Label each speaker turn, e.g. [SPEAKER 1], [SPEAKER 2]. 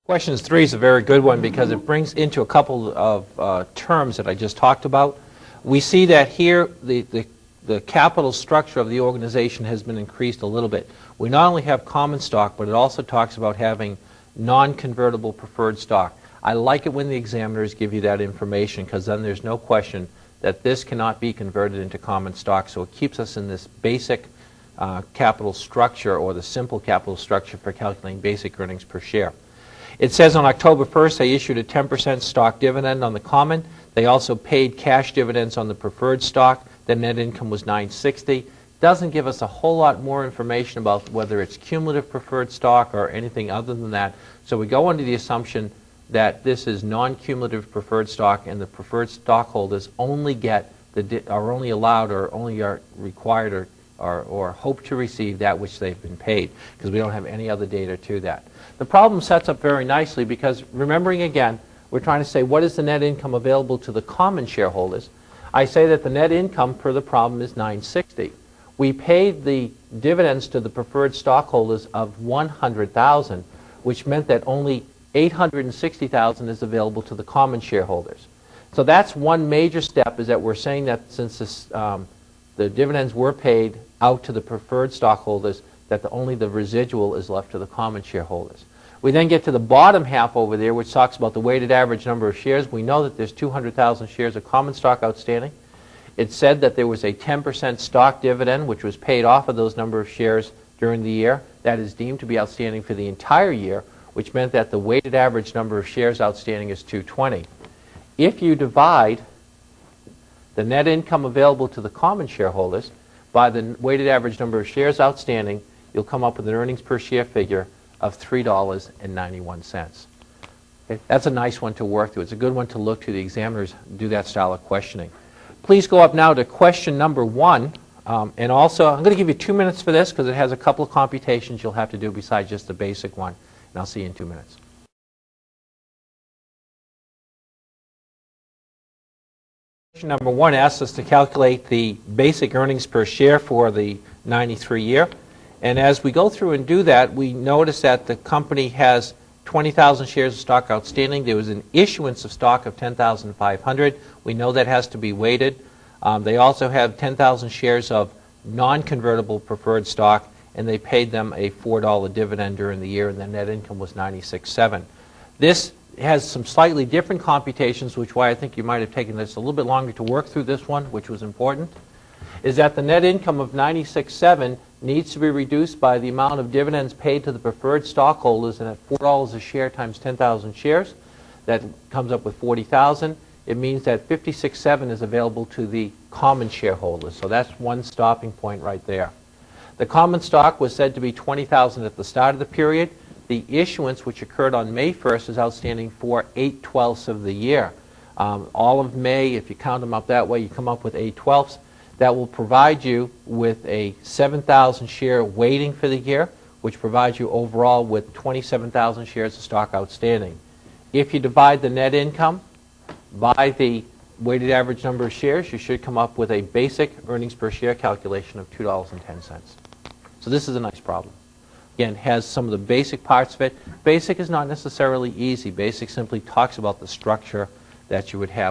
[SPEAKER 1] Questions 3 is a very good one because it brings into a couple of terms that I just talked about. We see that here the capital structure of the organization has been increased a little bit. We not only have common stock, but it also talks about having non-convertible preferred stock. I like it when the examiners give you that information because then there's no question that this cannot be converted into common stock. So it keeps us in this basic capital structure, or the simple capital structure for calculating basic earnings per share. It says on October 1st they issued a 10% stock dividend on the common. They also paid cash dividends on the preferred stock. The net income was $960. Doesn't give us a whole lot more information about whether it's cumulative preferred stock or anything other than that. So we go under the assumption that this is non-cumulative preferred stock, and the preferred stockholders only get are only allowed or only are required or hope to receive that which they've been paid, because we don't have any other data to that. The problem sets up very nicely because, remembering again, we're trying to say what is the net income available to the common shareholders. I say that the net income per the problem is $960. We paid the dividends to the preferred stockholders of $100,000, which meant that only $860,000 is available to the common shareholders. So that's one major step, is that we're saying that since this, the dividends were paid out to the preferred stockholders, that only the residual is left to the common shareholders. We then get to the bottom half over there, which talks about the weighted average number of shares. We know that there's 200,000 shares of common stock outstanding. It said that there was a 10% stock dividend, which was paid off of those number of shares during the year. That is deemed to be outstanding for the entire year, which meant that the weighted average number of shares outstanding is 220. If you divide the net income available to the common shareholders by the weighted average number of shares outstanding, you'll come up with an earnings per share figure of $3.91. Okay? That's a nice one to work through. It's a good one to look to. The examiners do that style of questioning. Please go up now to question number 1. And also, I'm going to give you 2 minutes for this because it has a couple of computations you'll have to do besides just the basic one. And I'll see you in 2 minutes. Question number 1 asks us to calculate the basic earnings per share for the 93 year. And as we go through and do that, we notice that the company has 20,000 shares of stock outstanding. There was an issuance of stock of 10,500. We know that has to be weighted. They also have 10,000 shares of non-convertible preferred stock, and they paid them a $4 dividend during the year, and the net income was $96.7. This has some slightly different computations, which why I think you might have taken this a little bit longer to work through this one, which was important, is that the net income of $96.7 needs to be reduced by the amount of dividends paid to the preferred stockholders, and at $4 a share times 10,000 shares, that comes up with $40,000. It means that $56.7 is available to the common shareholders. So that's one stopping point right there. The common stock was said to be 20,000 at the start of the period. The issuance, which occurred on May 1st, is outstanding for 8/12 of the year. All of May, if you count them up that way, you come up with 8/12. That will provide you with a 7,000 share weighting for the year, which provides you overall with 27,000 shares of stock outstanding. If you divide the net income by the weighted average number of shares, you should come up with a basic earnings per share calculation of $2.10. So this is a nice problem. Again, has some of the basic parts of it. Basic is not necessarily easy. Basic simply talks about the structure that you would have.